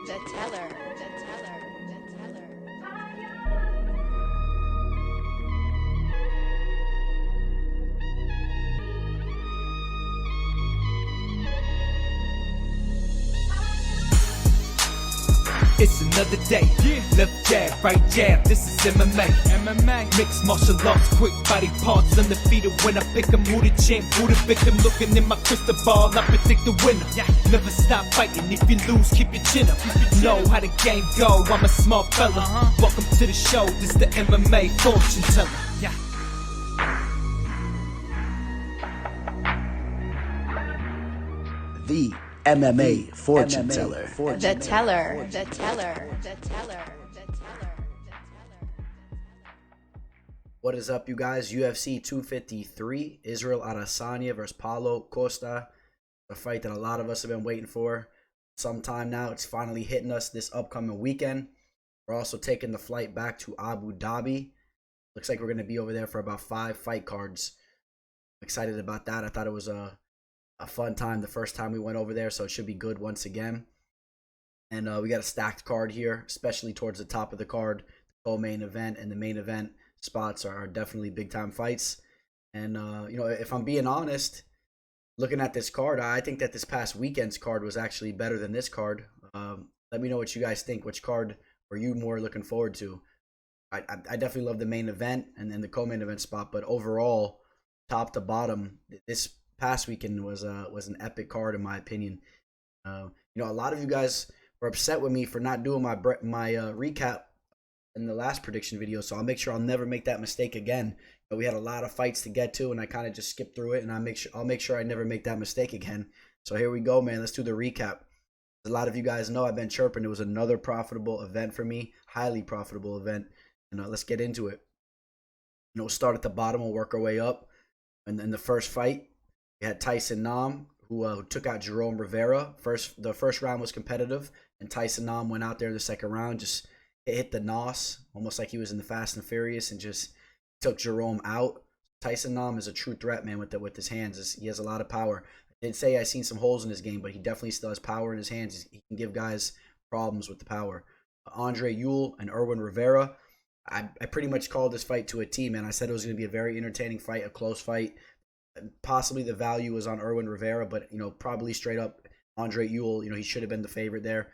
The teller. The teller. The teller. It's another day. Left jab, right jab. This is MMA. Mixed martial arts, quick body parts, undefeated when I pick 'em. Who the champ, who the victim? Looking in my crystal ball, I predict the winner. Never stop fighting. If you lose, keep your chin up. Know how the game go. I'm a smart fella. Welcome to the show. This the MMA fortune teller. The MMA fortune teller. The teller. The teller. The teller. The teller. What is up, you guys? UFC 253, Israel Adesanya versus Paulo Costa. A fight that a lot of us have been waiting for some time now. It's finally hitting us this upcoming weekend. We're also taking the flight back to Abu Dhabi. Looks like we're going to be over there for about 5 fight cards. I'm excited about that. I thought it was a fun time the first time we went over there, so it should be good once again. And we got a stacked card here, especially towards the top of the card. The co-main event and the main event spots are definitely big-time fights. And, you know, if I'm being honest, looking at this card, I think that this past weekend's card was actually better than this card. Let me know what you guys think. Which card were you more looking forward to? I definitely love the main event and then the co-main event spot, but overall, top to bottom, this past weekend was an epic card in my opinion. You know, a lot of you guys were upset with me for not doing my recap in the last prediction video, so I'll make sure I'll never make that mistake again. But we had a lot of fights to get to, and I kind of just skipped through it, and I'll make sure I never make that mistake again. So here we go, man. Let's do the recap. A lot of you guys know I've been chirping. It was another profitable event for me, highly profitable event, and let's get into it. You know, we'll start at the bottom. We'll work our way up, and then the first fight. We had Tyson Nam, who took out Jerome Rivera. The first round was competitive, and Tyson Nam went out there the second round, just hit the nos, almost like he was in the Fast and Furious, and just took Jerome out. Tyson Nam is a true threat, man, with his hands. He has a lot of power. I did say I seen some holes in his game, but he definitely still has power in his hands. He can give guys problems with the power. Andre Ewell and Irwin Rivera. I pretty much called this fight to a T, man. I said it was going to be a very entertaining fight, a close fight. Possibly the value was on Irwin Rivera, but, you know, probably straight up Andre Ewell, you know, he should have been the favorite there.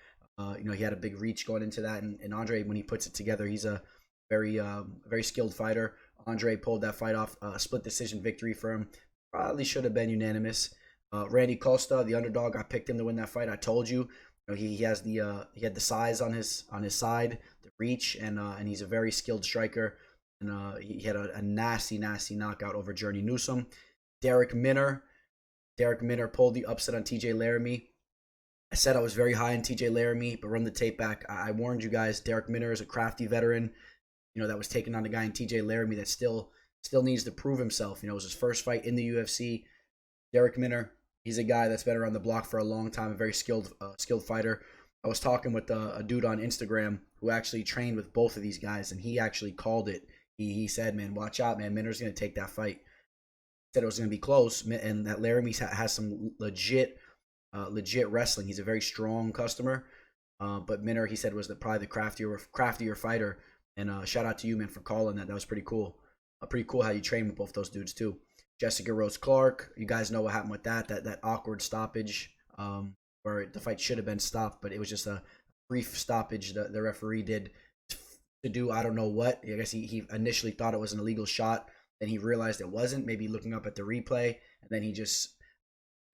You know, he had a big reach going into that, and Andre, when he puts it together, he's a very skilled fighter. Andre pulled that fight off, a split decision victory for him. Probably should have been unanimous. Randy Costa, the underdog, I picked him to win that fight. I told you, you know, he had the size on his side, the reach, and he's a very skilled striker. And he had a nasty knockout over Journey Newsom. Derek Minner pulled the upset on TJ Laramie. I said I was very high on TJ Laramie, but run the tape back. I warned you guys. Derek Minner is a crafty veteran, you know, that was taking on a guy in TJ Laramie that still needs to prove himself. You know, it was his first fight in the UFC. Derek Minner, he's a guy that's been around the block for a long time, a very skilled fighter. I was talking with a dude on Instagram who actually trained with both of these guys, and he actually called it. He said, man, watch out, man. Minner's going to take that fight. Said it was going to be close, and that Laramie has some legit wrestling. He's a very strong customer, but Minner, he said, was probably the craftier fighter. And shout out to you, man, for calling that. That was pretty cool. Pretty cool how you train with both those dudes too. Jessica Rose Clark, you guys know what happened with that awkward stoppage, where the fight should have been stopped, but it was just a brief stoppage the referee did to do I don't know what. I guess he initially thought it was an illegal shot. Then he realized it wasn't, maybe looking up at the replay, and then he just,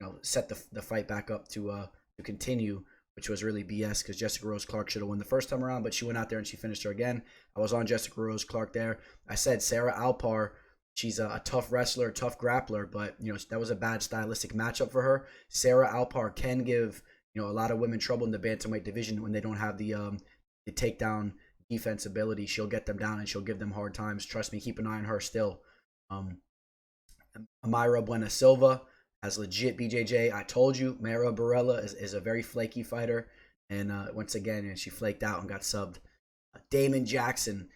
you know, set the fight back up to continue, which was really BS because Jessica Rose Clark should have won the first time around, but she went out there and she finished her again. I was on Jessica Rose Clark there. I said Sarah Alpar, she's a tough wrestler, tough grappler, but, you know, that was a bad stylistic matchup for her. Sarah Alpar can give, you know, a lot of women trouble in the bantamweight division when they don't have the takedown defense ability. She'll get them down and she'll give them hard times. Trust me, keep an eye on her still. Mayra Buena Silva has legit BJJ. I told you, Mayra Barella is a very flaky fighter, and once again, she flaked out and got subbed. Damon Jackson,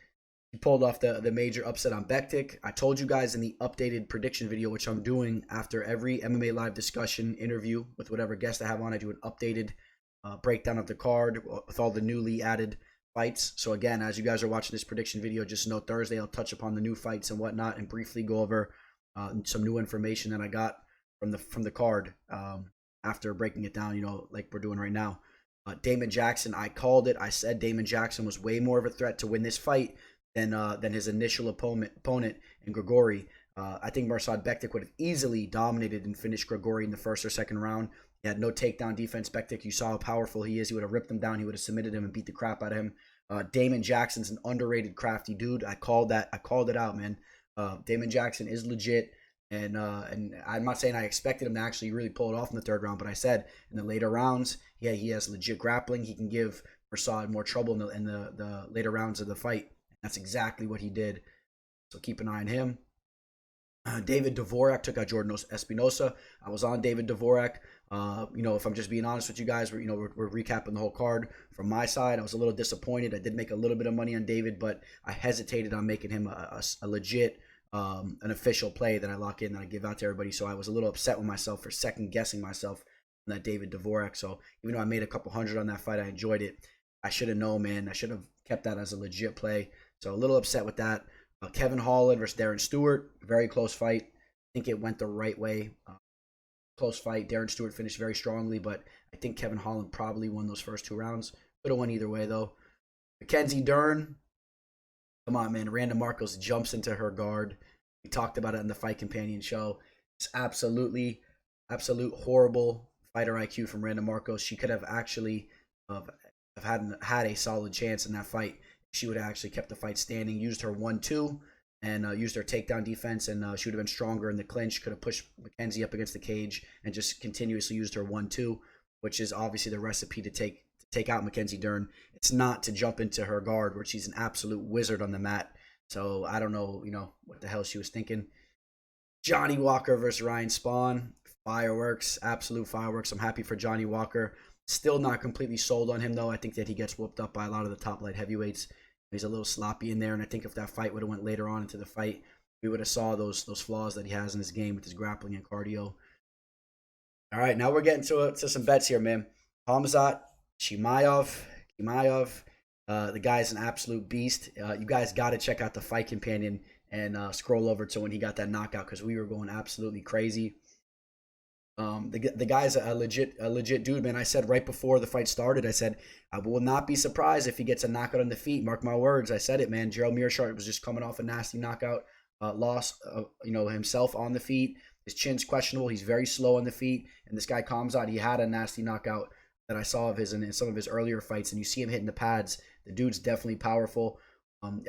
he pulled off the major upset on Bektik. I told you guys in the updated prediction video, which I'm doing after every MMA live discussion interview with whatever guest I have on, I do an updated breakdown of the card with all the newly added fights. So again, as you guys are watching this prediction video, just know Thursday I'll touch upon the new fights and whatnot, and briefly go over some new information that I got from the card after breaking it down, like we're doing right now. Damon Jackson, I called it. I said Damon Jackson was way more of a threat to win this fight than his initial opponent in Grigori. I think Mirsad Bektik would have easily dominated and finished Grigori in the first or second round. He had no takedown defense. Bektik, you saw how powerful he is. He would have ripped him down. He would have submitted him and beat the crap out of him. Damon Jackson's an underrated, crafty dude. I called that. I called it out, man. Damon Jackson is legit. And I'm not saying I expected him to actually really pull it off in the third round, but I said in the later rounds, yeah, he has legit grappling. He can give Mirsad more trouble in the later rounds of the fight. That's exactly what he did. So keep an eye on him. David Dvorak took out Jordan Espinosa. I was on David Dvorak. If I'm just being honest with you guys, we're recapping the whole card. From my side, I was a little disappointed. I did make a little bit of money on David, but I hesitated on making him a legit, an official play that I lock in, that I give out to everybody. So I was a little upset with myself for second guessing myself on that David Dvorak. So even though I made a couple hundred on that fight, I enjoyed it. I should have known, man. I should have kept that as a legit play. So a little upset with that. Kevin Holland versus Darren Stewart, very close fight. I think it went the right way. Close fight. Darren Stewart finished very strongly, but I think Kevin Holland probably won those first 2 rounds. Could have won either way, though. Mackenzie Dern, come on, man. Randa Marcos jumps into her guard. We talked about it in the Fight Companion show. It's absolute horrible fighter IQ from Randa Marcos. She could have actually had a solid chance in that fight. She would have actually kept the fight standing, used her 1-2, and used her takedown defense, and she would have been stronger in the clinch, could have pushed Mackenzie up against the cage, and just continuously used her 1-2, which is obviously the recipe to take out Mackenzie Dern. It's not to jump into her guard, where she's an absolute wizard on the mat. So I don't know, what the hell she was thinking. Johnny Walker versus Ryan Spawn. Fireworks, absolute fireworks. I'm happy for Johnny Walker. Still not completely sold on him, though. I think that he gets whooped up by a lot of the top light heavyweights. He's a little sloppy in there, and I think if that fight would have went later on into the fight, we would have saw those flaws that he has in his game with his grappling and cardio. All right, now we're getting to some bets here, man. Khamzat, Chimaev. The guy's an absolute beast. You guys got to check out the Fight Companion and scroll over to when he got that knockout, because we were going absolutely crazy. The guy's a legit dude, man. I said right before the fight started, I said, I will not be surprised if he gets a knockout on the feet. Mark my words. I said it, man. Gerald Meerschaert was just coming off a nasty knockout loss, himself on the feet. His chin's questionable. He's very slow on the feet. And this guy Khamzat, he had a nasty knockout that I saw of his in some of his earlier fights. And you see him hitting the pads. The dude's definitely powerful.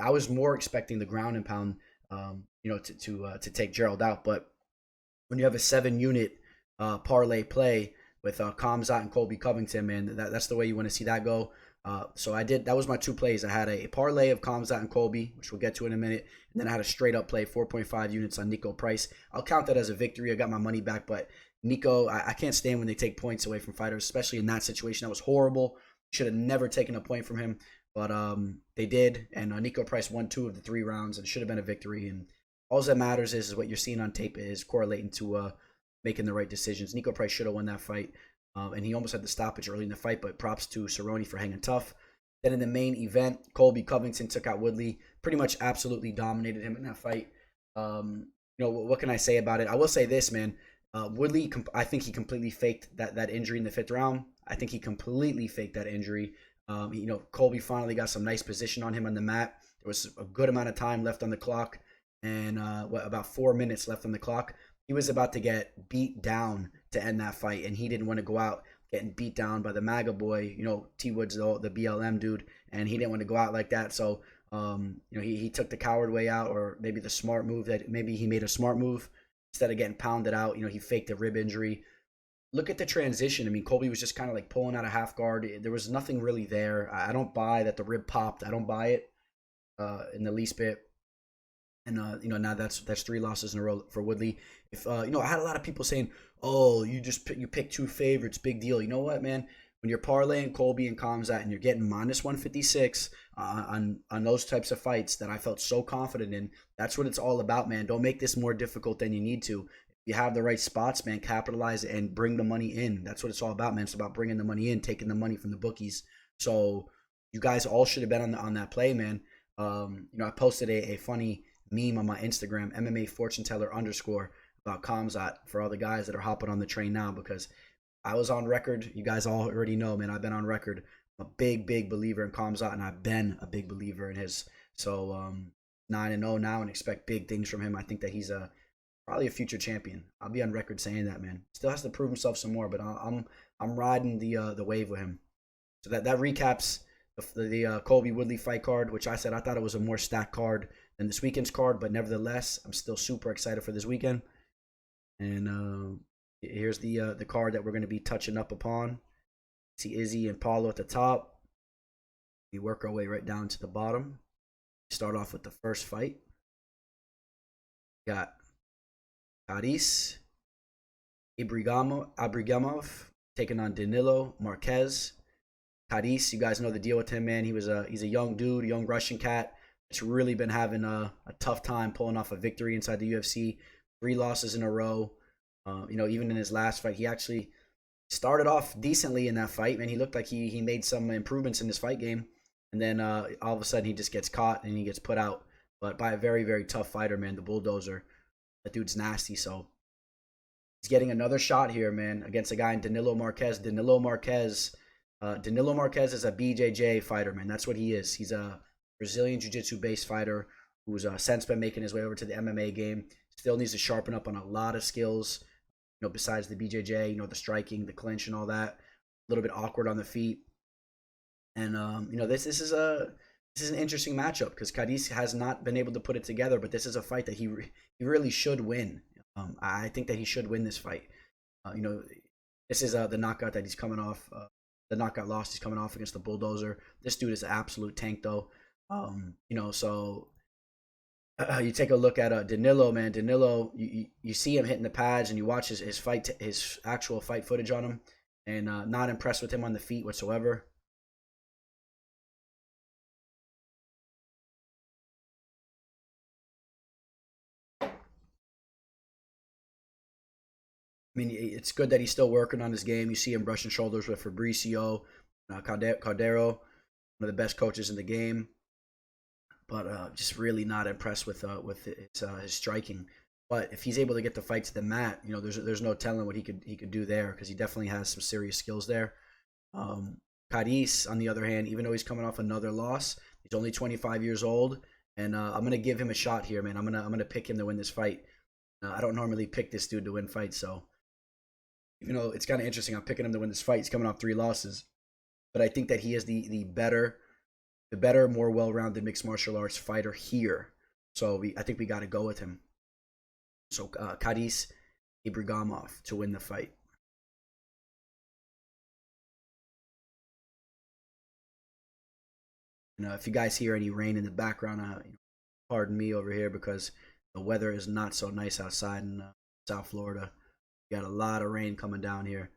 I was more expecting the ground and pound, to take Gerald out. But when you have a 7-unit parlay play with Khamzat and Colby Covington, man, that's the way you want to see that go. So I did. That was my 2 plays. I had a parlay of Khamzat and Colby, which we'll get to in a minute, and then I had a straight up play, 4.5 units on Nico Price. I'll count that as a victory. I got my money back, but Nico, I can't stand when they take points away from fighters, especially in that situation. That was horrible. Should have never taken a point from him, but they did, and Nico Price won 2 of the 3 rounds, and should have been a victory. And all that matters is what you're seeing on tape is correlating to making the right decisions. Nico Price should have won that fight, and he almost had the stoppage early in the fight, but props to Cerrone for hanging tough. Then in the main event, Colby Covington took out Woodley, pretty much absolutely dominated him in that fight. What can I say about it? I will say this, man. Woodley, I think he completely faked that injury in the 5th round. I think he completely faked that injury. Colby finally got some nice position on him on the mat. There was a good amount of time left on the clock, and about 4 minutes left on the clock. He was about to get beat down to end that fight, and he didn't want to go out getting beat down by the MAGA boy, T Woods, the BLM dude, and he didn't want to go out like that. So, he took the coward way out, or maybe the smart move maybe he made a smart move instead of getting pounded out. He faked a rib injury. Look at the transition. I mean, Colby was just kind of like pulling out a half guard. There was nothing really there. I don't buy that the rib popped. I don't buy it in the least bit. And now that's 3 losses in a row for Woodley. If I had a lot of people saying, "Oh, you pick 2 favorites, big deal." You know what, man? When you're parlaying Colby and Khamzat and you're getting minus 156 on those types of fights that I felt so confident in, that's what it's all about, man. Don't make this more difficult than you need to. you have the right spots, man, capitalize and bring the money in. That's what it's all about, man. It's about bringing the money in, taking the money from the bookies. So you guys all should have been on that play, man. I posted a funny meme on my Instagram, MMA fortune teller _ about Khamzat for all the guys that are hopping on the train now, because I was on record. You guys all already know, man. I've been on record. I'm a big believer in Khamzat, and I've been a big believer in his. So 9-0 now, and expect big things from him. I think that he's probably a future champion. I'll be on record saying that, man. Still has to prove himself some more, but I'm riding the wave with him. So that recaps the Colby Woodley fight card, which I said I thought it was a more stacked card than this weekend's card, but nevertheless, I'm still super excited for this weekend. And here's the card that we're going to be touching up upon. See Izzy and Paulo at the top. We work our way right down to the bottom. Start off with the first fight. Got Khadis, Ibragimov taking on Danilo, Marques. Khadis, you guys know the deal with him, man. He's a young dude, young Russian cat. That's really been having a tough time pulling off a victory inside the UFC. 3 losses in a row. Even in his last fight, he actually started off decently in that fight, man. He looked like he made some improvements in his fight game. And then all of a sudden he just gets caught and he gets put out. But by a very, very tough fighter, man, the Bulldozer. That dude's nasty, so he's getting another shot here, man, against a guy in Danilo Marques. Danilo Marques is a BJJ fighter, man. That's what he is. He's a Brazilian Jiu-Jitsu based fighter who's since been making his way over to the MMA game. Still needs to sharpen up on a lot of skills, besides the BJJ, the striking, the clinch, and all that. A little bit awkward on the feet. And this is an interesting matchup because Khadis has not been able to put it together, but this is a fight that he really should win. I think that he should win this fight. This is the knockout that he's coming off. The knockout loss he's coming off against the Bulldozer. This dude is an absolute tank, though. So you take a look at Danilo, man. Danilo, you see him hitting the pads, and you watch his actual fight footage on him, and not impressed with him on the feet whatsoever. I mean, it's good that he's still working on his game. You see him brushing shoulders with Fabricio, Caldero, one of the best coaches in the game. But just really not impressed with his striking. But if he's able to get the fight to the mat, there's no telling what he could do there, because he definitely has some serious skills there. Khadis, on the other hand, even though he's coming off another loss, he's only 25 years old, and I'm gonna give him a shot here, man. I'm gonna pick him to win this fight. I don't normally pick this dude to win fights, so it's kind of interesting. I'm picking him to win this fight. He's coming off 3 losses, but I think that he is the better, more well-rounded mixed martial arts fighter here. So I think we got to go with him. So Khadis Ibragimov to win the fight. And if you guys hear any rain in the background, pardon me over here, because the weather is not so nice outside in South Florida. We got a lot of rain coming down here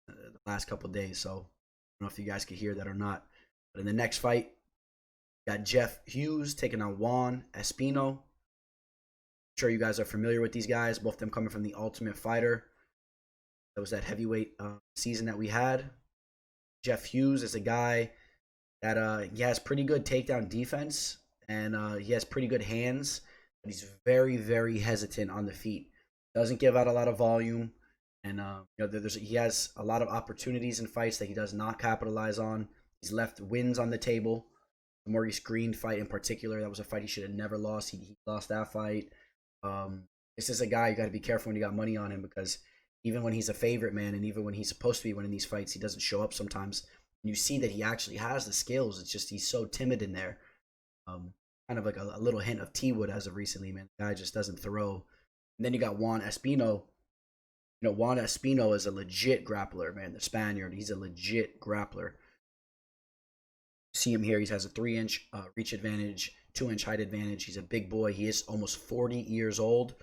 the last couple of days, so I don't know if you guys could hear that or not. But in the next fight, we got Hughes taking on Juan Espino. I'm sure you guys are familiar with these guys, both of them coming from the Ultimate Fighter. That was that heavyweight season that we had. Hughes is a guy that he has pretty good takedown defense, and he has pretty good hands, but he's very, very hesitant on the feet. Doesn't give out a lot of volume, and he has a lot of opportunities in fights that he does not capitalize on. He's left wins on the table. The Maurice Green fight in particular, that was a fight he should have never lost. He lost that fight. This is a guy you got to be careful when you got money on him, because even when he's a favorite, man, and even when he's supposed to be winning these fights, he doesn't show up sometimes. And you see that he actually has the skills. It's just he's so timid in there. Kind of like a little hint of T-Wood as of recently, man. The guy just doesn't throw. And then you got Juan Espino. Juan Espino is a legit grappler, man. The Spaniard, he's a legit grappler. See him here. He has a 3-inch reach advantage, 2-inch height advantage. He's a big boy. He is almost 40 years old.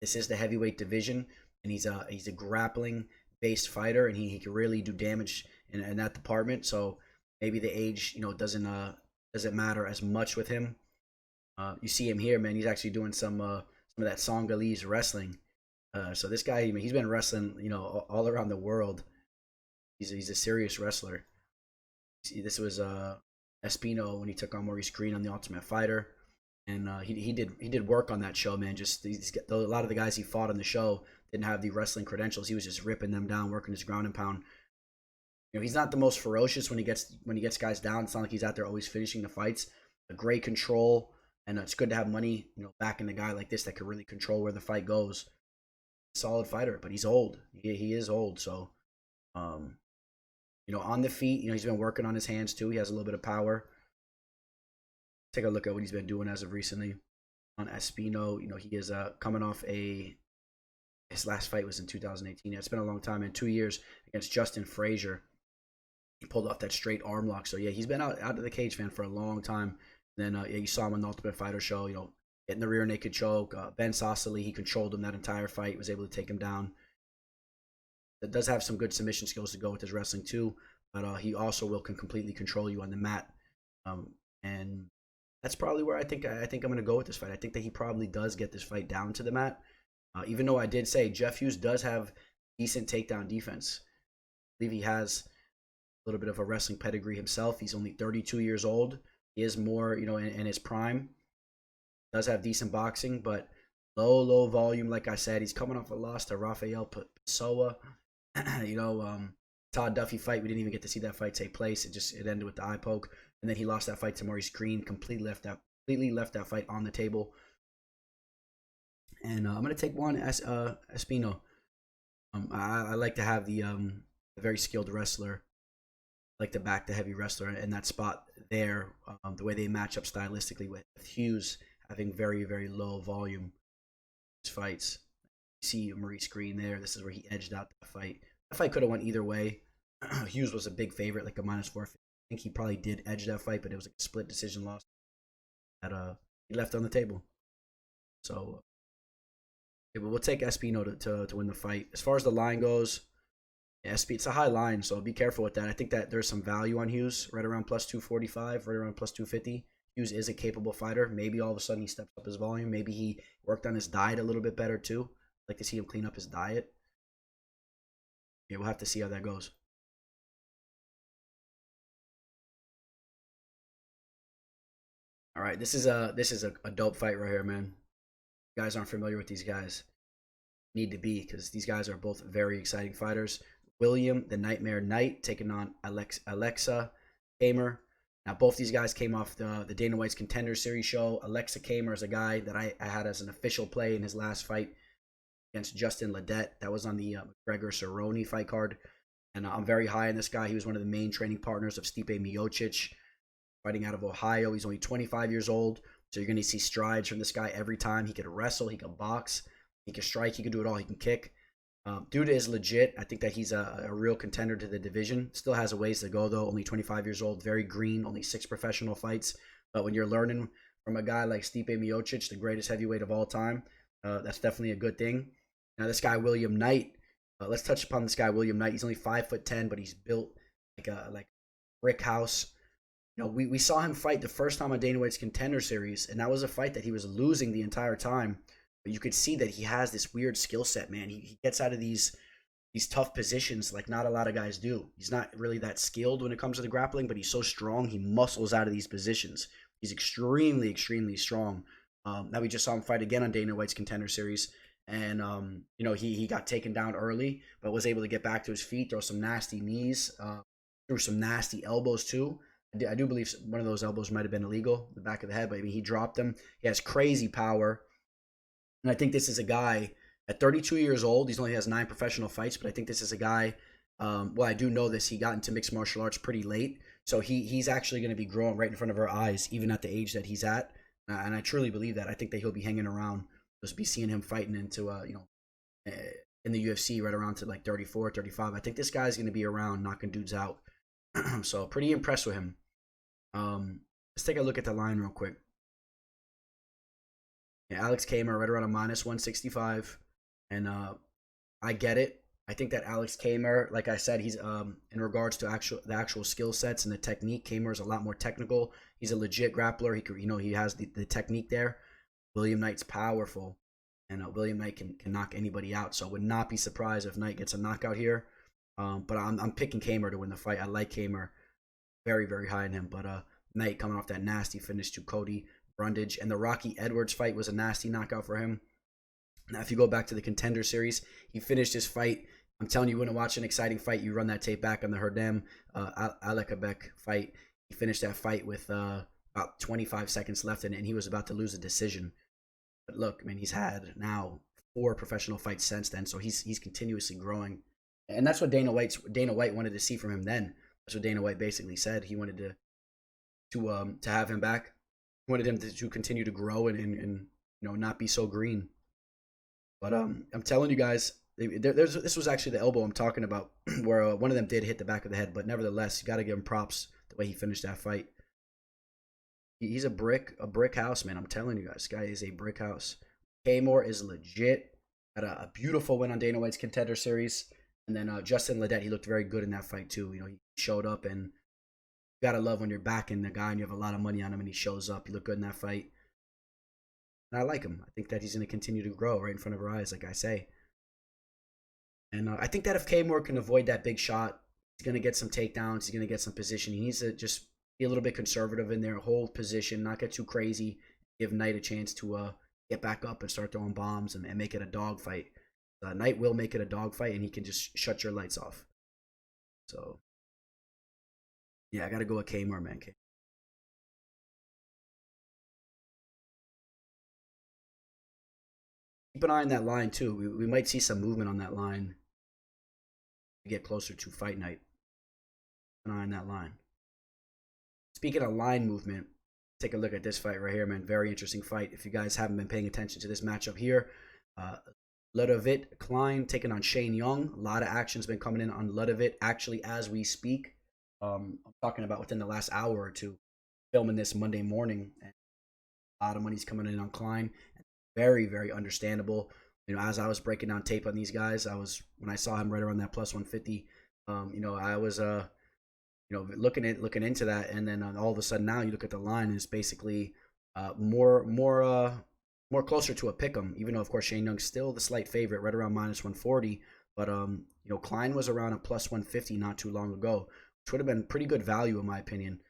This is the heavyweight division, and he's a grappling based fighter, and he can really do damage in that department. So maybe the age doesn't matter as much with him. You see him here, man. He's actually doing some of that Songhalese wrestling. So this guy, I mean, he's been wrestling, you know, all around the world. He's a serious wrestler. See, this was Espino when he took on Maurice Green on the Ultimate Fighter, and he did work on that show, man. Just a lot of the guys he fought on the show didn't have the wrestling credentials. He was just ripping them down, working his ground and pound. You know, he's not the most ferocious when he gets guys down. It's not like he's out there always finishing the fights. A great control, and it's good to have money, you know, backing a guy like this that could really control where the fight goes. Solid fighter, but he's old. He is old, so you know, on the feet, you know, he's been working on his hands too. He has a little bit of power. Take a look at what he's been doing as of recently. On Espino, you know, he is coming off his last fight was in 2018. Yeah, it's been a long time. In 2 years against Justin Frazier, he pulled off that straight arm lock. So yeah, he's been out of the cage, man, for a long time. And then yeah, you saw him on the Ultimate Fighter show, you know, getting the rear naked choke. Ben Sassoli, he controlled him that entire fight, was able to take him down. That does have some good submission skills to go with his wrestling too, but he also can completely control you on the mat. And that's probably where I think I'm going to go with this fight. I think that he probably does get this fight down to the mat. Even though I did say Jeff Hughes does have decent takedown defense. I believe he has a little bit of a wrestling pedigree himself. He's only 32 years old. He is more, you know, in his prime. Does have decent boxing, but low volume. Like I said, he's coming off a loss to Rafael Pessoa. You know, Todd Duffy fight, we didn't even get to see that fight take place. It ended with the eye poke, and then he lost that fight to Maurice Green. Completely left that fight on the table. And I'm gonna take Juan Espino. I like to have the very skilled wrestler, like to back the heavy wrestler in that spot there. The way they match up stylistically with Hughes having very low volume fights. You see Maurice Green there. This is where he edged out the fight. That fight could have went either way. Hughes was a big favorite, like a -450. I think he probably did edge that fight, but it was like a split decision loss that he left on the table. So yeah, but we'll take Espino to win the fight. As far as the line goes, yeah, it's a high line, so be careful with that. I think that there's some value on Hughes, right around +245, right around +250. Hughes is a capable fighter. Maybe all of a sudden he steps up his volume. Maybe he worked on his diet a little bit better too. I'd like to see him clean up his diet. Yeah, we'll have to see how that goes. All right, this is a dope fight right here, man. You guys aren't familiar with these guys. Need to be, because these guys are both very exciting fighters. William the Nightmare Knight taking on Aleksa Camur. Now, both these guys came off the Dana White's Contender Series show. Aleksa Camur is a guy that I had as an official play in his last fight against Justin Ledette. That was on the McGregor-Cerrone fight card. And I'm very high on this guy. He was one of the main training partners of Stipe Miocic, fighting out of Ohio. He's only 25 years old. So you're going to see strides from this guy every time. He could wrestle. He could box. He can strike. He can do it all. He can kick. Dude is legit. I think that he's a real contender to the division. Still has a ways to go, though. Only 25 years old. Very green. Only 6 professional fights. But when you're learning from a guy like Stipe Miocic, the greatest heavyweight of all time, that's definitely a good thing. Now, this guy, William Knight. Let's touch upon this guy, William Knight. He's only 5'10", but he's built like a brick house. You know, we saw him fight the first time on Dana White's Contender Series, and that was a fight that he was losing the entire time. But you could see that he has this weird skill set, man. He gets out of these tough positions like not a lot of guys do. He's not really that skilled when it comes to the grappling, but he's so strong. He muscles out of these positions. He's extremely strong. Now we just saw him fight again on Dana White's Contender Series, and you know, he got taken down early, but was able to get back to his feet, throw some nasty knees, threw some nasty elbows too. I do believe one of those elbows might have been illegal, the back of the head, but I mean, he dropped them. He has crazy power. And I think this is a guy at 32 years old. He only has 9 professional fights, but I think this is a guy. Well, I do know this. He got into mixed martial arts pretty late, so he's actually going to be growing right in front of our eyes, even at the age that he's at. And I truly believe that. I think that he'll be hanging around. Just be seeing him fighting into you know, in the UFC right around to like 34, 35. I think this guy's going to be around knocking dudes out. So pretty impressed with him. Let's take a look at the line real quick. Yeah, Alex Camur right around a -165, and I get it. I think that Alex Camur, like I said, he's in regards to the actual skill sets and the technique. Camur is a lot more technical. He's a legit grappler. He has the technique there. William Knight's powerful. And William Knight can knock anybody out. So I would not be surprised if Knight gets a knockout here. But I'm picking Camur to win the fight. I like Camur very, very high in him. But Knight coming off that nasty finish to Cody Brundage. And the Rocky Edwards fight was a nasty knockout for him. Now, if you go back to the Contender Series, he finished his fight. I'm telling you, when you watch an exciting fight, you run that tape back on the Herdem Aleksa fight. He finished that fight with about 25 seconds left in it, and he was about to lose a decision. But look, I mean, he's had now 4 professional fights since then, so he's continuously growing. And that's what Dana White wanted to see from him then. That's what Dana White basically said. He wanted to have him back. He wanted him to continue to grow and not be so green. But I'm telling you guys, this was actually the elbow I'm talking about, where one of them did hit the back of the head. But nevertheless, you got to give him props the way he finished that fight. He's a brick house, man. I'm telling you guys, this guy is a brick house. Camur is legit. Had a beautiful win on Dana White's Contender Series. And then Justin Ledet, he looked very good in that fight too. He showed up, and you gotta love when you're backing the guy and you have a lot of money on him and he shows up. He looked good in that fight. And I like him. I think that he's going to continue to grow right in front of our eyes, like I say. And I think that if Camur can avoid that big shot, he's going to get some takedowns. He's going to get some position. He needs to just be a little bit conservative in there, hold position, not get too crazy, give Knight a chance to get back up and start throwing bombs and make it a dogfight. Knight will make it a dogfight, and he can just shut your lights off. So, yeah, I got to go with Camur, man. Keep an eye on that line, too. We might see some movement on that line to get closer to fight night. Keep an eye on that line. Speaking of line movement, take a look at this fight right here, man. Very interesting fight. If you guys haven't been paying attention to this matchup here, Ľudovít Klein taking on Shane Young. A lot of action's been coming in on Ľudovít, actually, as we speak. I'm talking about within the last hour or two, filming this Monday morning. And a lot of money's coming in on Klein. Very, very understandable. As I was breaking down tape on these guys, when I saw him right around that plus 150, I was looking into that, and then all of a sudden now you look at the line, and it's basically more closer to a pick'em. Even though of course Shane Young's still the slight favorite, right around minus 140, but Klein was around a plus 150 not too long ago, which would have been pretty good value in my opinion.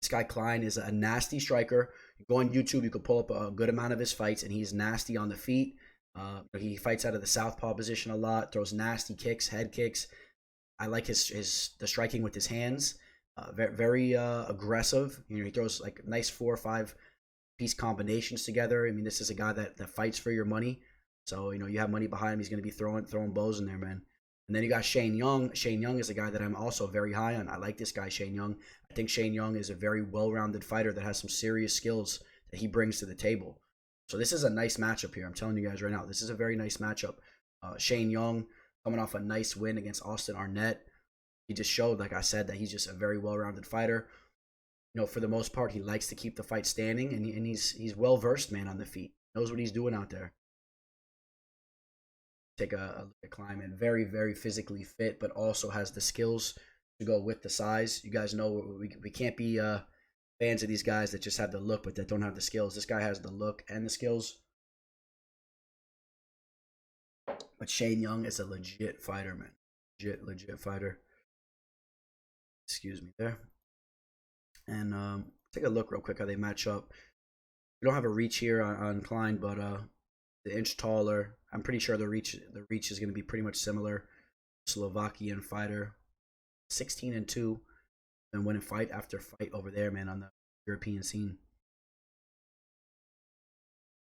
This guy Klein is a nasty striker. You go on YouTube, you could pull up a good amount of his fights, and he's nasty on the feet. He fights out of the southpaw position a lot, throws nasty kicks, head kicks. I like the striking with his hands. Very aggressive. He throws like nice 4 or 5 piece combinations together. I mean, this is a guy that fights for your money. So you have money behind him. He's going to be throwing bows in there, man. And then you got Shane Young. Shane Young is a guy that I'm also very high on. I like this guy, Shane Young. I think Shane Young is a very well-rounded fighter that has some serious skills that he brings to the table. So this is a nice matchup here. I'm telling you guys right now, this is a very nice matchup. Shane Young coming off a nice win against Austin Arnett. He just showed, like I said, that he's just a very well-rounded fighter. For the most part, he likes to keep the fight standing, and he's well-versed, man, on the feet. Knows what he's doing out there. Take a look at Klein, and very, very physically fit, but also has the skills to go with the size. You guys know we can't be fans of these guys that just have the look but that don't have the skills. This guy has the look and the skills. But Shane Young is a legit fighter, man. Legit fighter. Excuse me there. And take a look real quick how they match up. We don't have a reach here on Klein, but the inch taller. I'm pretty sure the reach is going to be pretty much similar. Slovakian fighter, 16-2, and winning fight after fight over there, man, on the European scene.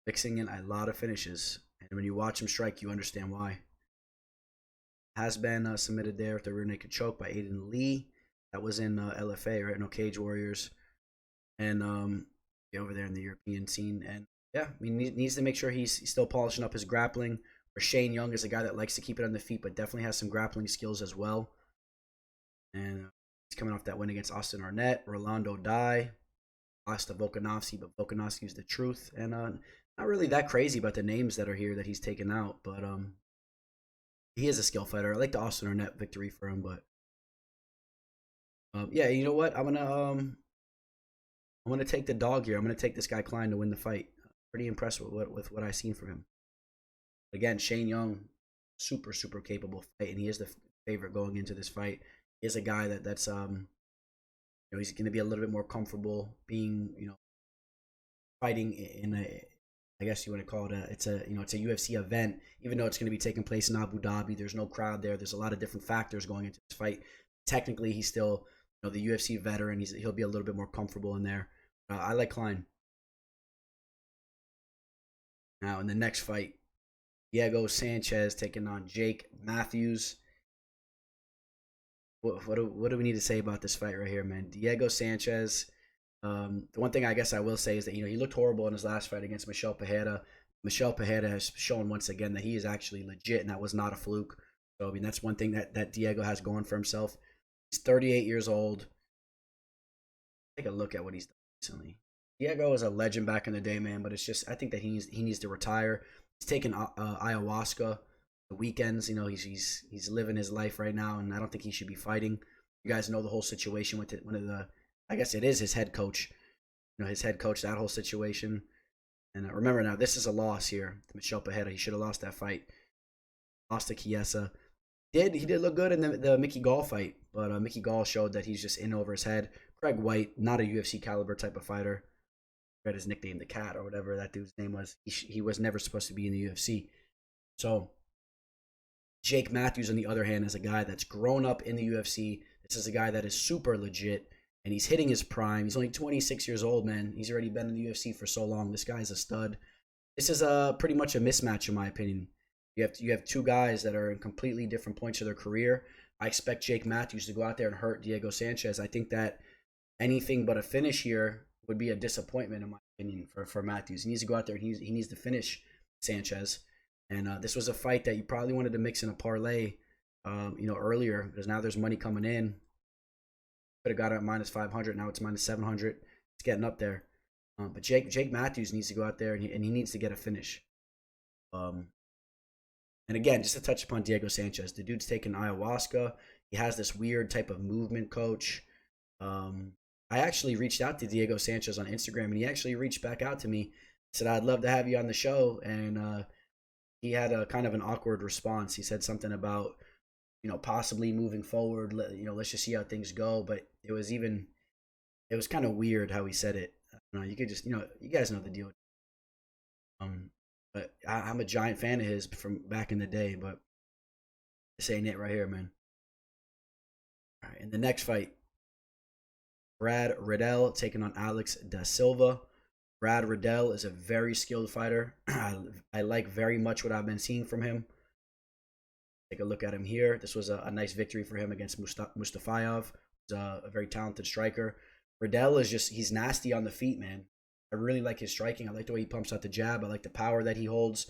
Mixing in a lot of finishes, and when you watch him strike, you understand why. Has been submitted there with the rear naked choke by Aiden Lee. That was in LFA, right? No, Cage Warriors, and over there in the European scene. And yeah, he needs to make sure he's still polishing up his grappling. Or Shane Young is a guy that likes to keep it on the feet, but definitely has some grappling skills as well. And he's coming off that win against Austin Arnett. Rolando Dai lost to Volkanovski, but Volkanovski's the truth. And not really that crazy about the names that are here that he's taken out, but he is a skill fighter. I like the Austin Arnett victory for him, but yeah, you know what? I'm gonna take the dog here. I'm gonna take this guy Klein to win the fight. pretty impressed with what I've seen from him. Again, Shane Young, super capable fight, and he is the favorite going into this fight. He is a guy that's he's going to be a little bit more comfortable being fighting in a, I guess you want to call it it's a UFC event, even though it's going to be taking place in Abu Dhabi. There's no crowd there. There's a lot of different factors going into this fight. Technically, he's still the UFC veteran. He'll be a little bit more comfortable in there. I like Klein. Now in the next fight, Diego Sanchez taking on Jake Matthews. What do we need to say about this fight right here, man? Diego Sanchez. The one thing I guess I will say is that he looked horrible in his last fight against Michel Pereira. Michel Pereira has shown once again that he is actually legit, and that was not a fluke. So I mean, that's one thing that Diego has going for himself. He's 38 years old. Take a look at what he's done recently. Diego was a legend back in the day, man, but it's just I think that he needs to retire. He's taking ayahuasca the weekends. He's living his life right now, and I don't think he should be fighting. You guys know the whole situation with one of the, I guess it is his head coach. His head coach, that whole situation. And remember now, this is a loss here to Michel Pereira. He should have lost that fight. Lost to Chiesa. He did look good in the Mickey Gall fight, but Mickey Gall showed that he's just in over his head. Craig White, not a UFC caliber type of fighter. I read his nickname, the Cat, or whatever that dude's name was. He was never supposed to be in the UFC. So Jake Matthews, on the other hand, is a guy that's grown up in the UFC. This is a guy that is super legit, and he's hitting his prime. He's only 26 years old, man. He's already been in the UFC for so long. This guy's a stud. This is pretty much a mismatch, in my opinion. You have two guys that are in completely different points of their career. I expect Jake Matthews to go out there and hurt Diego Sanchez. I think that anything but a finish here would be a disappointment, in my opinion, for Matthews. He needs to go out there and he needs to finish Sanchez. And this was a fight that you probably wanted to mix in a parlay, earlier, because now there's money coming in. Could have got it at minus 500. Now it's minus 700. It's getting up there. But Jake Matthews needs to go out there and he needs to get a finish. And again, just to touch upon Diego Sanchez, the dude's taking ayahuasca. He has this weird type of movement coach. I actually reached out to Diego Sanchez on Instagram, and he actually reached back out to me. Said, I'd love to have you on the show. And he had a kind of an awkward response. He said something about, possibly moving forward. Let's just see how things go. But it was kind of weird how he said it. You could just, you guys know the deal. But I'm a giant fan of his from back in the day, but this ain't it right here, man. All right, in the next fight, Brad Riddell taking on Aleksa da Silva. Brad Riddell is a very skilled fighter. I like very much what I've been seeing from him. Take a look at him here. This was a nice victory for him against Mustafayev. He's a very talented striker. Riddell he's nasty on the feet, man. I really like his striking. I like the way he pumps out the jab. I like the power that he holds.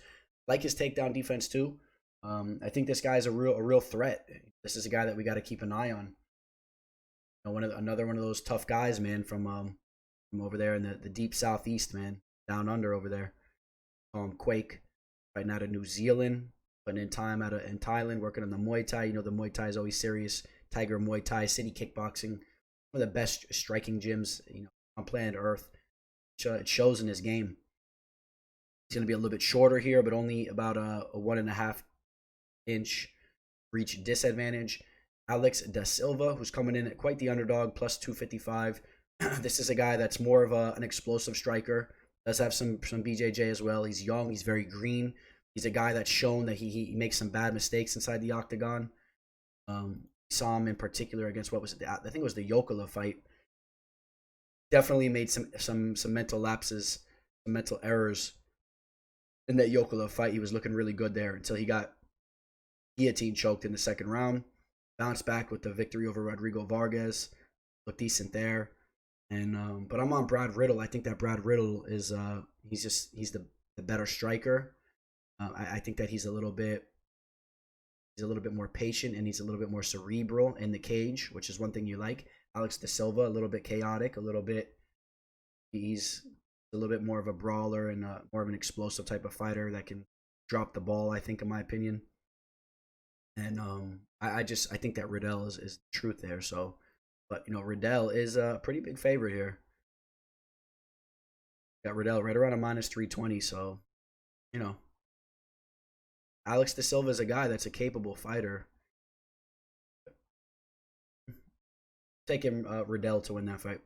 I like his takedown defense too. I think this guy's a real threat. This is a guy that we got to keep an eye on. Another one of those tough guys, man, from over there in the deep southeast, man, down under over there. Quake, fighting out of New Zealand, putting in time in Thailand, working on the Muay Thai. The Muay Thai is always serious. Tiger Muay Thai, City Kickboxing, one of the best striking gyms on planet Earth. It shows in his game. He's going to be a little bit shorter here, but only about a 1.5 inch reach disadvantage. Aleksa da Silva, who's coming in at quite the underdog, plus 255. This is a guy that's more of an explosive striker. Does have some BJJ as well. He's young. He's very green. He's a guy that's shown that he makes some bad mistakes inside the octagon. Saw him in particular against I think it was the Yokola fight. Definitely made some mental lapses, some mental errors in that Yokola fight. He was looking really good there until he got guillotine choked in the second round. Bounced back with the victory over Rodrigo Vargas. Looked decent there. And but I'm on Brad Riddell. I think that Brad Riddell is he's the better striker. I think that he's a little bit more patient, and he's a little bit more cerebral in the cage, which is one thing you like. Aleksa da Silva, a little bit chaotic, he's a little bit more of a brawler and more of an explosive type of fighter that can drop the ball, I think, in my opinion. And I think that Riddell is the truth there. So, but Riddell is a pretty big favorite here. Got Riddell right around a -320. So, you know, Alex De Silva is a guy that's a capable fighter. Taking Riddell to win that fight.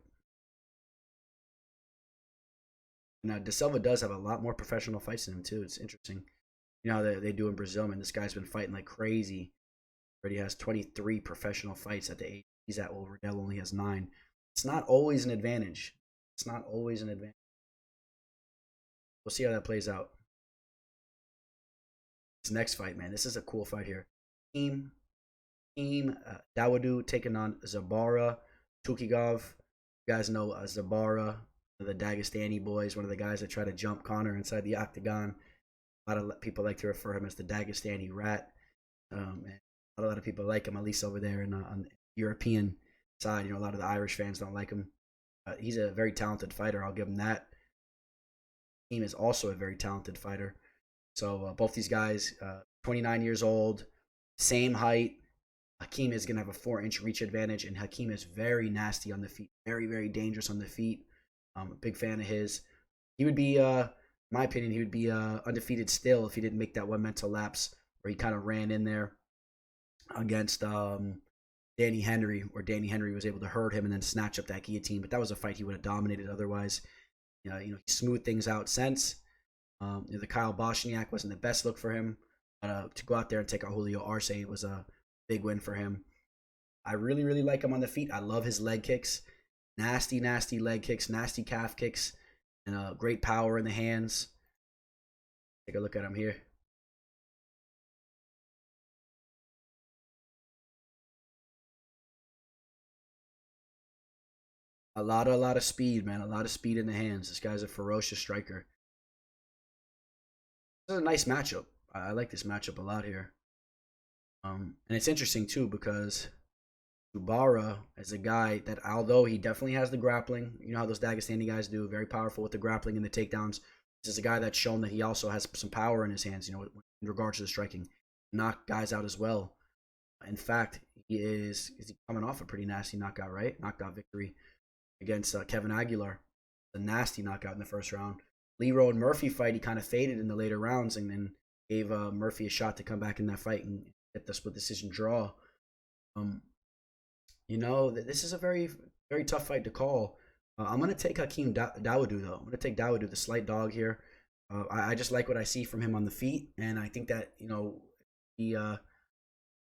Now, De Silva does have a lot more professional fights than him, too. It's interesting. You know how they do in Brazil, man. This guy's been fighting like crazy. Already has 23 professional fights at the age he's at. Well, Riddell only has 9. It's not always an advantage. It's not always an advantage. We'll see how that plays out. This next fight, man. This is a cool fight here. Hakeem, Dawodu taking on Zubaira, Tukhugov. You guys know Zubaira, the Dagestani boys, one of the guys that try to jump Conor inside the octagon. A lot of people like to refer him as the Dagestani rat. And a lot of people like him, at least over there on the European side. You know, a lot of the Irish fans don't like him. He's a very talented fighter. I'll give him that. Hakeem is also a very talented fighter. So both these guys, 29 years old, same height. Hakeem is going to have a 4-inch reach advantage, and Hakeem is very nasty on the feet. Very, very dangerous on the feet. I'm a big fan of his. He would be, in my opinion, he would be undefeated still if he didn't make that one mental lapse where he kind of ran in there against Danny Henry, where Danny Henry was able to hurt him and then snatch up that guillotine. But that was a fight he would have dominated otherwise. You know, he smoothed things out since. The Kyle Bochniak wasn't the best look for him. But to go out there and take out Julio Arce was a big win for him. I really, really like him on the feet. I love his leg kicks. Nasty, nasty leg kicks, nasty calf kicks, and great power in the hands. Take a look at him here. A lot of speed, man. A lot of speed in the hands. This guy's a ferocious striker. This is a nice matchup. I like this matchup a lot here. And it's interesting too because Zubaira is a guy that, although he definitely has the grappling, you know how those Dagestani guys do, very powerful with the grappling and the takedowns. This is a guy that's shown that he also has some power in his hands, you know, in regards to the striking. Knock guys out as well. In fact, is he coming off a pretty nasty knockout, right? Knockout victory against Kevin Aguilar. A nasty knockout in the first round. Leroy and Murphy fight, he kind of faded in the later rounds and then gave Murphy a shot to come back in that fight and get the split decision draw. You know, this is a very, very tough fight to call. I'm going to take Hakeem Dawodu, though. I'm going to take Dawodu, the slight dog here. I just like what I see from him on the feet, and I think that, you know, he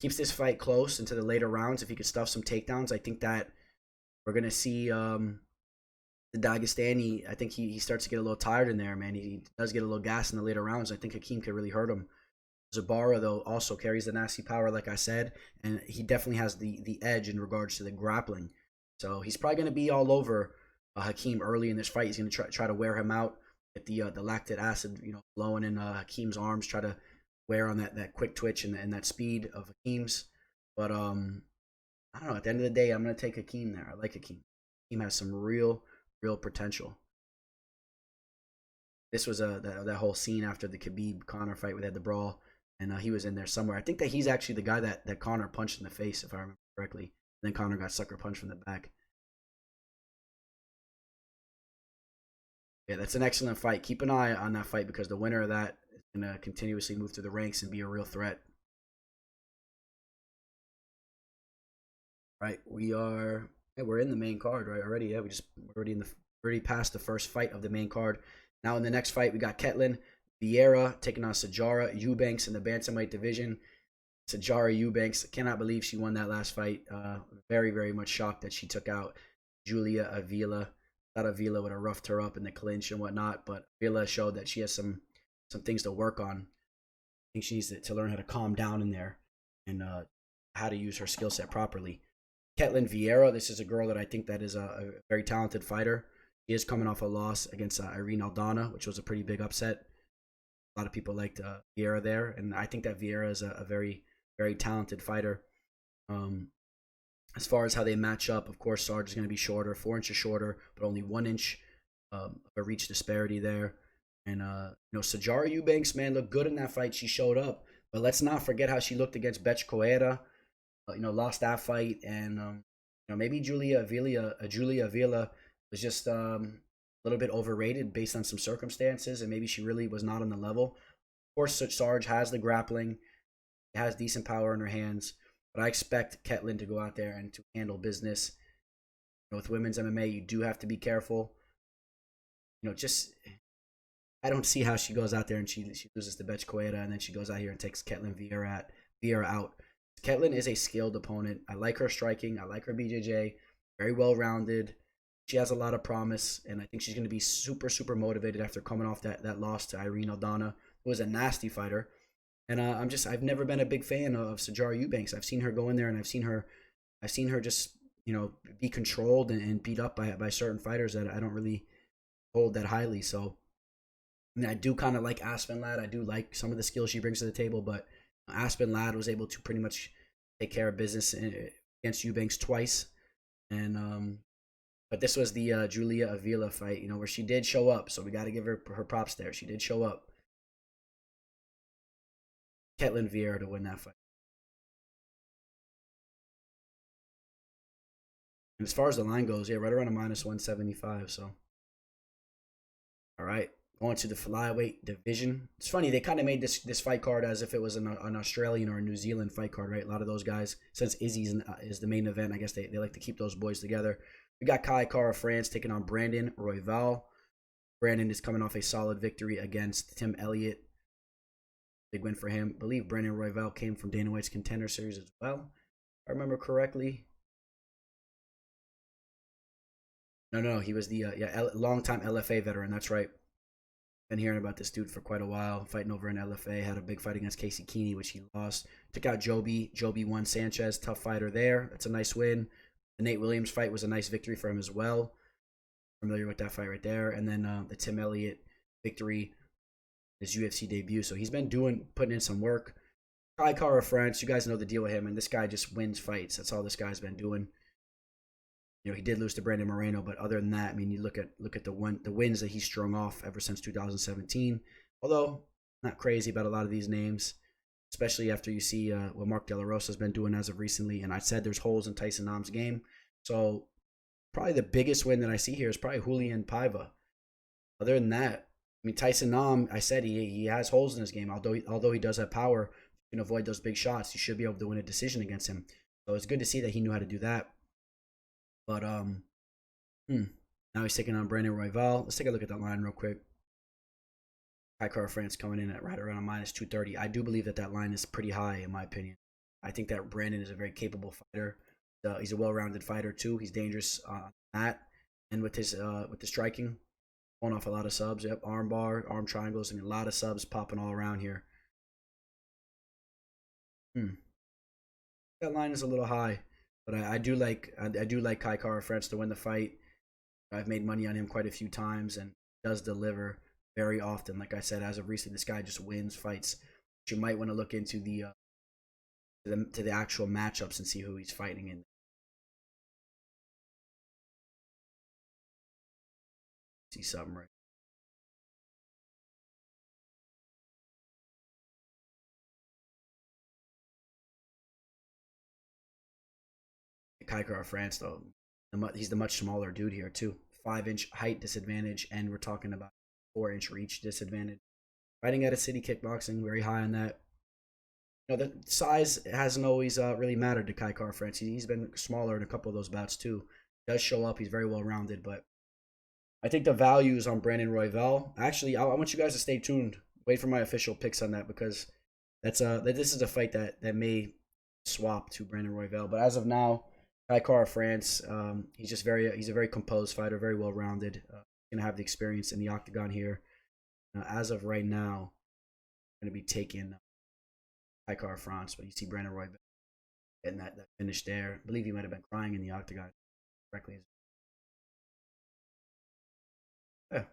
keeps this fight close into the later rounds. If he could stuff some takedowns, I think that we're going to see the Dagestani. I think he starts to get a little tired in there, man. He does get a little gas in the later rounds. I think Hakeem could really hurt him. Zubaira, though, also carries the nasty power, like I said, and he definitely has the edge in regards to the grappling. So he's probably going to be all over Hakeem early in this fight. He's going to try to wear him out, get the lactic acid, you know, flowing in Hakeem's arms, try to wear on that quick twitch and that speed of Hakeem's. But I don't know. At the end of the day, I'm going to take Hakeem there. I like Hakeem. Hakeem has some real potential. This was that whole scene after the Khabib Conor fight where they had the brawl. And he was in there somewhere. I think that he's actually the guy that Conor punched in the face, if I remember correctly. And then Conor got sucker punched from the back. Yeah, that's an excellent fight. Keep an eye on that fight because the winner of that is going to continuously move through the ranks and be a real threat. Right, we're in the main card, right, already. Yeah, we're already past the first fight of the main card. Now in the next fight, we got Ketlen Vieira taking on Sijara Eubanks in the bantamweight division. Sijara Eubanks, cannot believe she won that last fight. Very, very much shocked that she took out Julia Avila. Thought Avila would have roughed her up in the clinch and whatnot, but Avila showed that she has some things to work on. I think she needs to learn how to calm down in there and how to use her skill set properly. Ketlen Vieira, this is a girl that I think that is a very talented fighter. She is coming off a loss against Irene Aldana, which was a pretty big upset. A lot of people liked Vieira there, and I think that Vieira is a very, very talented fighter. As far as how they match up, of course, Sarge is going to be shorter, 4 inches shorter, but only 1 inch of a reach disparity there. And, you know, Sijara Eubanks, man, looked good in that fight. She showed up, but let's not forget how she looked against Betch Coeta. You know, lost that fight, and you know, maybe Julia Avila was just little bit overrated based on some circumstances, and maybe she really was not on the level. Of course, Sarge has the grappling, has decent power in her hands, but I expect Ketlen to go out there and to handle business. With women's MMA, you do have to be careful. Just I don't see how she goes out there and she loses to Betch Coeta, and then she goes out here and takes Ketlen Vieira out. Ketlen is a skilled opponent. I like her striking. I like her BJJ. Very well-rounded. She has a lot of promise, and I think she's going to be super, super motivated after coming off that loss to Irene Aldana, who was a nasty fighter. And I've never been a big fan of Sijara Eubanks. I've seen her go in there, and I've seen her just be controlled and beat up by certain fighters that I don't really hold that highly. So I do kind of like Aspen Ladd. I do like some of the skills she brings to the table, but Aspen Ladd was able to pretty much take care of business against Eubanks twice. And but this was the Julia Avila fight, where she did show up. So we got to give her props there. She did show up. Ketlen Vieira to win that fight. And as far as the line goes, yeah, right around a -175. So, all right. Going to the flyweight division. It's funny, they kind of made this fight card as if it was an Australian or a New Zealand fight card, right? A lot of those guys, since Izzy's is the main event, I guess they like to keep those boys together. We got Kai Kara France taking on Brandon Royval. Brandon is coming off a solid victory against Tim Elliott. Big win for him. I believe Brandon Royval came from Dana White's Contender Series as well, if I remember correctly. No, he was the long-time LFA veteran. That's right. Been hearing about this dude for quite a while, fighting over in LFA. Had a big fight against Casey Keeney, which he lost. Took out Joby. Joby won Sanchez. Tough fighter there. That's a nice win. The Nate Williams fight was a nice victory for him as well. Familiar with that fight right there. And then the Tim Elliott victory, his UFC debut. So he's been putting in some work. Kai Kara France, you guys know the deal with him, and this guy just wins fights. That's all this guy's been doing. He did lose to Brandon Moreno, but other than that, I mean, you look at the wins that he's strung off ever since 2017. Although not crazy about a lot of these names, especially after you see what Mark De La Rosa's been doing as of recently. And I said there's holes in Tyson Nam's game, so probably the biggest win that I see here is probably Julian Paiva. Other than that, I mean, Tyson Nam, I said he has holes in his game. Although he does have power, you can avoid those big shots. You should be able to win a decision against him. So it's good to see that he knew how to do that. But now he's taking on Brandon Royval. Let's take a look at that line real quick. Kai Kara France coming in at right around a -230. I do believe that line is pretty high in my opinion. I think that Brandon is a very capable fighter. He's a well-rounded fighter too. He's dangerous on that, and with the striking, pulling off a lot of subs. Yep, arm bar, arm triangles. I mean, a lot of subs popping all around here. That line is a little high. But I do like Kai Kara France to win the fight. I've made money on him quite a few times and does deliver very often. Like I said, as of recently, this guy just wins fights. But you might want to look into the actual matchups and see who he's fighting in. See something right. Kai Kara France, though, he's the much smaller dude here, too. 5-inch height disadvantage, and we're talking about 4-inch reach disadvantage. Fighting at a city kickboxing, very high on that. The size hasn't always really mattered to Kai Kara France. He's been smaller in a couple of those bouts, too. He does show up. He's very well-rounded, but I think the value is on Brandon Royval. Actually, I want you guys to stay tuned. Wait for my official picks on that, because this is a fight that may swap to Brandon Royval. But as of now, Kai Kara France, he's a very composed fighter, very well rounded. Gonna have the experience in the octagon here. As of right now, I'm gonna be taking Kai Kara France, but you see Brandon Royval getting that finish there. I believe he might have been crying in the octagon correctly. Yeah.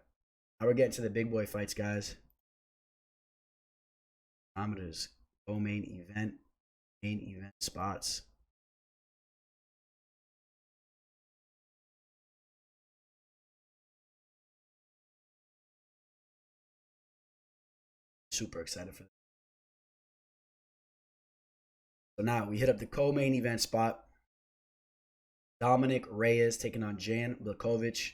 Now we're getting to the big boy fights, guys. Parameters, main event spots. Super excited for this. So now we hit up the co-main event spot. Dominick Reyes taking on Jan Blachowicz.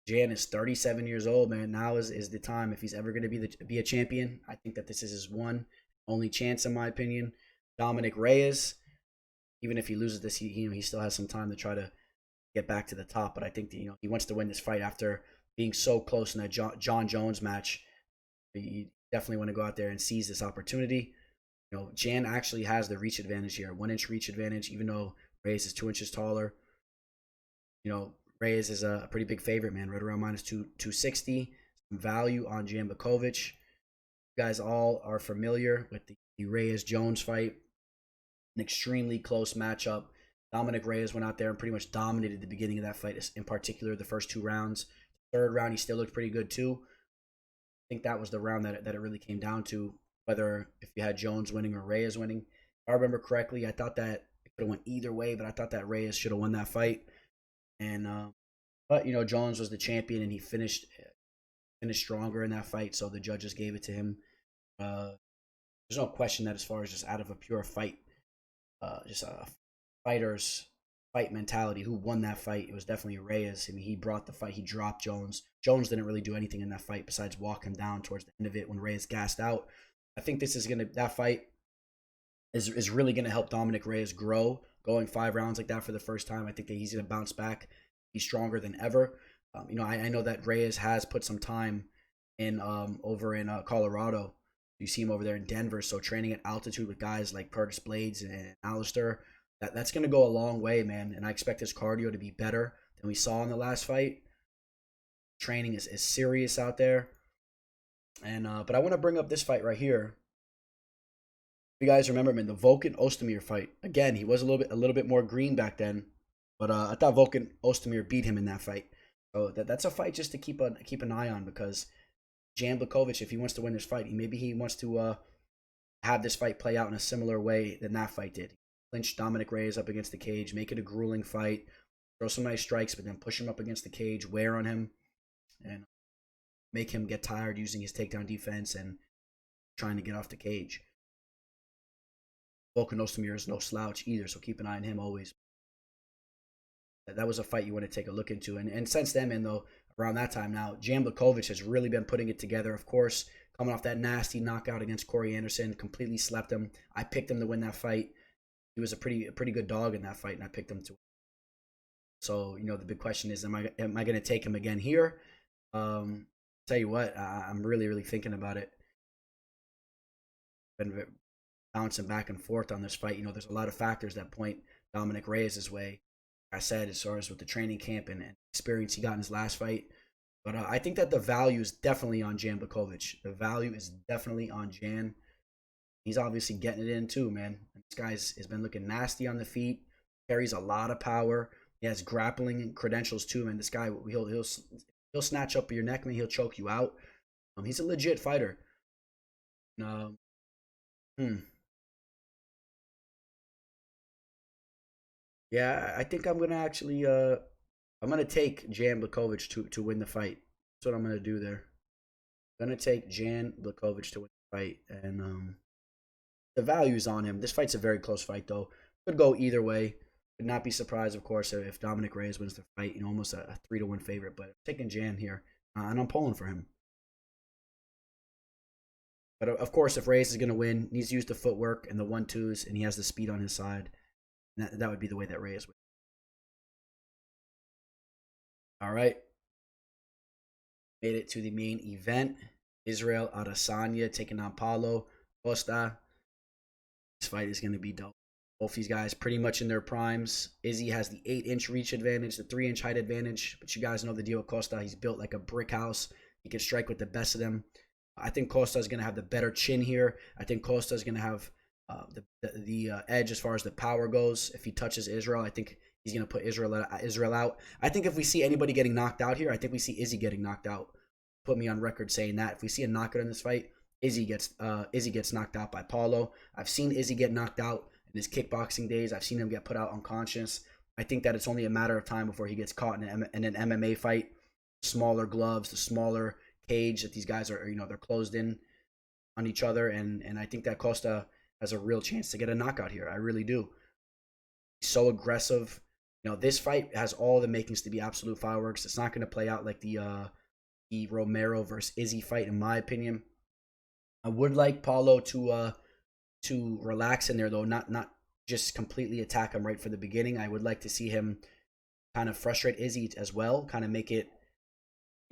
Jan is 37 years old, man. Now is the time if he's ever going to be a champion. I think that this is his one only chance, in my opinion. Dominick Reyes, even if he loses this, he still has some time to try to get back to the top. But I think that, he wants to win this fight after being so close in that John Jones match. You definitely want to go out there and seize this opportunity. Jan actually has the reach advantage here, 1-inch reach advantage, even though Reyes is 2 inches taller. Reyes is a pretty big favorite, man, right around -260. Some value on Jan Błachowicz. You guys all are familiar with the Reyes-Jones fight. An extremely close matchup. Dominick Reyes went out there and pretty much dominated the beginning of that fight, in particular the first 2 rounds. Third round, he still looked pretty good too. I think that was the round that it really came down to, whether if you had Jones winning or Reyes winning. If I remember correctly, I thought that it could have went either way, but I thought that Reyes should have won that fight. And but Jones was the champion, and he finished stronger in that fight, so the judges gave it to him. There's no question that as far as just out of a pure fight, just a fighter's fight mentality, who won that fight, it was definitely Reyes. I mean, he brought the fight. He dropped Jones. Jones didn't really do anything in that fight besides walk him down towards the end of it when Reyes gassed out. I think that fight is really gonna help Dominick Reyes grow, going 5 rounds like that for the first time. I think that he's gonna bounce back, be stronger than ever. I know that Reyes has put some time in over in Colorado. You see him over there in Denver, so training at altitude with guys like Curtis Blades and Alistair, that's going to go a long way, man. And I expect his cardio to be better than we saw in the last fight. Training is serious out there. And but I want to bring up this fight right here. You guys remember, man, the Volkan Oezdemir fight. Again, he was a little bit more green back then, but I thought Volkan Oezdemir beat him in that fight. So that's a fight just to keep an eye on, because Jan Blachowicz, if he wants to win this fight, maybe he wants to have this fight play out in a similar way than that fight did. Clinch Dominick Reyes up against the cage, make it a grueling fight, throw some nice strikes, but then push him up against the cage, wear on him, and make him get tired using his takedown defense and trying to get off the cage. Volkan Oezdemir is no slouch either, so keep an eye on him always. That was a fight you want to take a look into. And since then, man, though, around that time now, Jan Blachowicz has really been putting it together. Of course, coming off that nasty knockout against Corey Anderson, completely slept him. I picked him to win that fight. He was a pretty good dog in that fight, and I picked him to win. So, the big question is, am I going to take him again here? Tell you what, I'm really thinking about it. Been bouncing back and forth on this fight. There's a lot of factors that point Dominick Reyes' way. Like I said, as far as with the training camp and experience he got in his last fight. But I think that the value is definitely on Jan Blachowicz. The value is definitely on Jan. He's obviously getting it in too, man. This guy has been looking nasty on the feet. Carries a lot of power. He has grappling credentials too, man. This guy, he'll snatch up your neck, man. He'll choke you out. He's a legit fighter. Yeah, I think I'm gonna actually I'm gonna take Jan Blachowicz to win the fight. That's what I'm gonna do there. I'm gonna take Jan Blachowicz to win the fight, and the value's on him. This fight's a very close fight, though. Could go either way. Would not be surprised, of course, if Dominick Reyes wins the fight. Almost a 3-1 favorite, but I'm taking Jan here, and I'm pulling for him. But of course, if Reyes is gonna win, he needs to use the footwork and the 1-2s, and he has the speed on his side. That would be the way that Reyes would. All right. Made it to the main event. Israel Adesanya taking on Paulo Costa. This fight is going to be dope. Both these guys pretty much in their primes. Izzy has the 8-inch reach advantage, the 3-inch height advantage. But you guys know the deal with Costa. He's built like a brick house. He can strike with the best of them. I think Costa is going to have the better chin here. I think Costa is going to have the edge as far as the power goes. If he touches Israel, I think he's going to put Israel out. I think if we see anybody getting knocked out here, I think we see Izzy getting knocked out. Put me on record saying that. If we see a knockout in this fight, Izzy gets knocked out by Paulo. I've seen Izzy get knocked out in his kickboxing days. I've seen him get put out unconscious. I think that it's only a matter of time before he gets caught in an MMA fight. Smaller gloves, the smaller cage that these guys are, they're closed in on each other, and I think that Costa has a real chance to get a knockout here. I really do. He's so aggressive. this fight has all the makings to be absolute fireworks. It's not going to play out like the Romero versus Izzy fight, in my opinion. I would like Paulo to relax in there, though, not just completely attack him right from the beginning. I would like to see him kind of frustrate Izzy as well, kind of make it,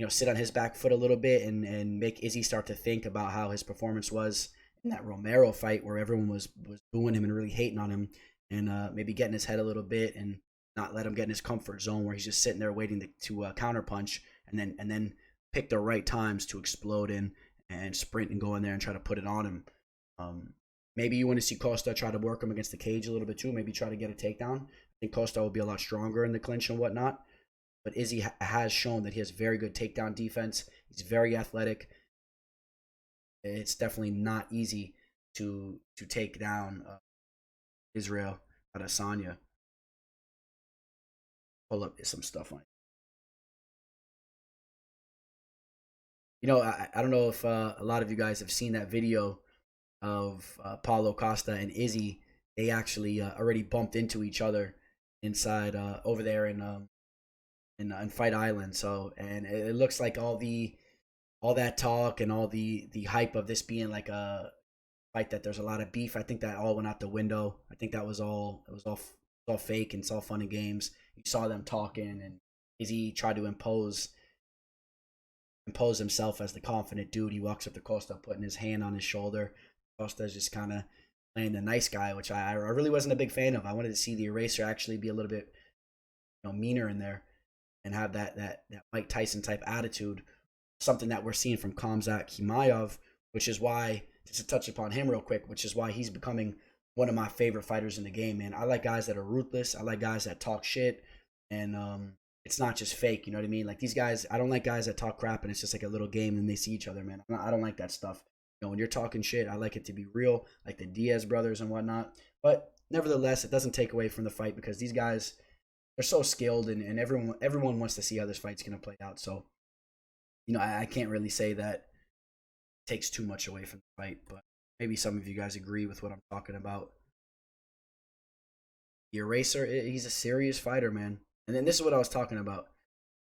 sit on his back foot a little bit and make Izzy start to think about how his performance was in that Romero fight where everyone was booing him and really hating on him, and maybe getting his head a little bit and not let him get in his comfort zone where he's just sitting there waiting to counterpunch and then pick the right times to explode in and sprint and go in there and try to put it on him. Maybe you want to see Costa try to work him against the cage a little bit too. Maybe try to get a takedown. I think Costa will be a lot stronger in the clinch and whatnot. But Izzy has shown that he has very good takedown defense. He's very athletic. It's definitely not easy to take down Israel Adesanya. Pull up some stuff on it. I don't know if a lot of you guys have seen that video of Paulo Costa and Izzy. They actually already bumped into each other inside over there in Fight Island. So, and it looks like all that talk and all the hype of this being like a fight that there's a lot of beef, I think that all went out the window. I think that was all fake and it's all fun and games. You saw them talking, and Izzy tried to impose himself as the confident dude. He walks up to Costa, putting his hand on his shoulder. Costa's just kind of playing the nice guy, which I really wasn't a big fan of. I wanted to see the eraser actually be a little bit meaner in there and have that Mike Tyson type attitude, something that we're seeing from Khamzat Chimaev, which is why, just to touch upon him real quick, which is why he's becoming one of my favorite fighters in the game, man. I like guys that are ruthless. I like guys that talk shit, and it's not just fake, you know what I mean? Like these guys, I don't like guys that talk crap and it's just like a little game and they see each other, man. I don't like that stuff. When you're talking shit, I like it to be real, like the Diaz brothers and whatnot. But nevertheless, it doesn't take away from the fight because these guys, they're so skilled, and everyone wants to see how this fight's going to play out. So, I can't really say that it takes too much away from the fight, but maybe some of you guys agree with what I'm talking about. The eraser, he's a serious fighter, man. And then this is what I was talking about.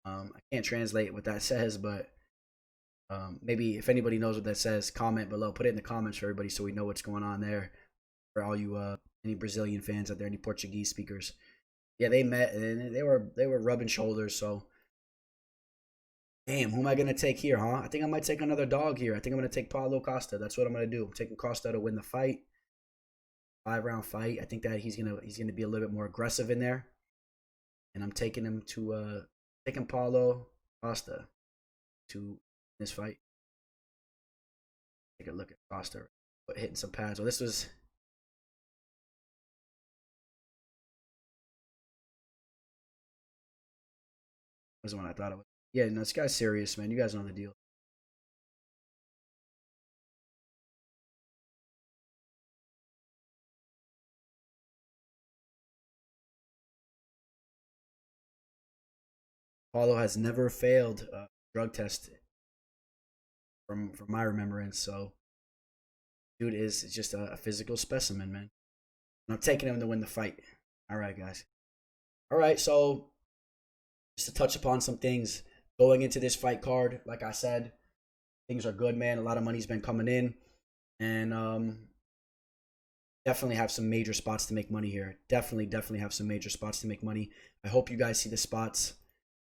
I can't translate what that says, but maybe if anybody knows what that says, comment below. Put it in the comments for everybody so we know what's going on there. For all you any Brazilian fans out there, any Portuguese speakers. Yeah, they met and they were rubbing shoulders. So, damn, who am I gonna take here, huh? I think I might take another dog here. I think I'm gonna take Paulo Costa. That's what I'm gonna do. I'm taking Costa to win the fight. 5-round fight. I think that he's gonna be a little bit more aggressive in there, and I'm taking him to taking Paulo Costa to this fight. Take a look at Costa hitting some pads. Well, this was the one I thought it was. Yeah, no, this guy's serious, man. You guys know the deal. Paulo has never failed a drug test from my remembrance. So, dude is just a physical specimen, man. And I'm taking him to win the fight. All right, guys. All right, so just to touch upon some things going into this fight card, like I said, things are good, man. A lot of money's been coming in, and definitely have some major spots to make money here. Definitely have some major spots to make money. I hope you guys see the spots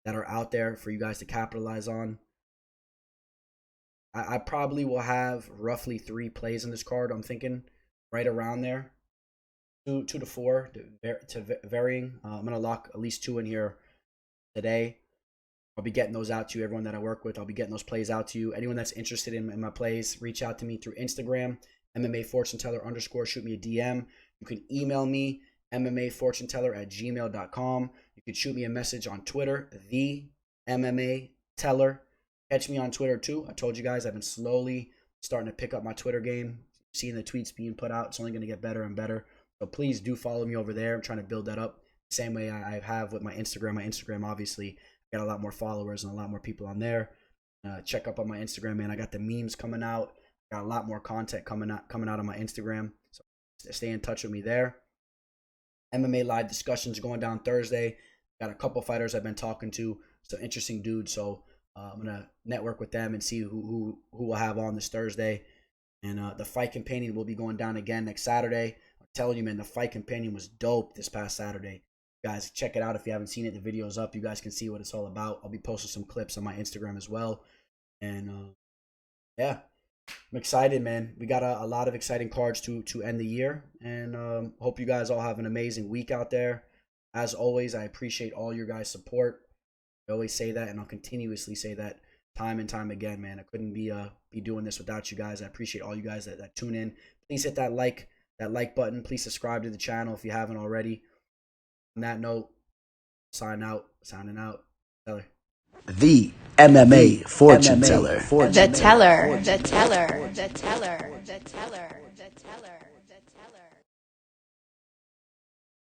that are out there for you guys to capitalize on. I probably will have roughly 3 plays in this card. I'm thinking right around there, 2 to 4 to varying. I'm gonna lock at least 2 in here today. I'll be getting those out to you. Everyone that I work with, I'll be getting those plays out to you. Anyone that's interested in my plays, reach out to me through Instagram, MMA Fortune Teller _ shoot me a DM. You can email me, MMAFortuneTeller@gmail.com. You can shoot me a message on Twitter, the MMA Teller. Catch me on Twitter too. I told you guys I've been slowly starting to pick up my Twitter game. Seeing the tweets being put out, it's only going to get better and better. So please do follow me over there. I'm trying to build that up the same way I have with my Instagram. My Instagram, obviously, got a lot more followers and a lot more people on there. Check up on my Instagram, man. I got the memes coming out. Got a lot more content coming out on my Instagram. So stay in touch with me there. MMA live discussions going down Thursday. Got a couple fighters I've been talking to, some interesting dudes. So I'm gonna network with them and see who we'll have on this Thursday. And the fight companion will be going down again next Saturday. I'm telling you, man, the fight companion was dope this past Saturday. Guys, check it out if you haven't seen it. The video's up. You guys can see what it's all about. I'll be posting some clips on my Instagram as well. And yeah, I'm excited, man. We got a lot of exciting cards to end the year. And hope you guys all have an amazing week out there. As always, I appreciate all your guys' support. I always say that, and I'll continuously say that time and time again, man. I couldn't be doing this without you guys. I appreciate all you guys that tune in. Please hit that like button. Please subscribe to the channel if you haven't already. On that note, signing out. Teller. The MMA fortune teller. The teller.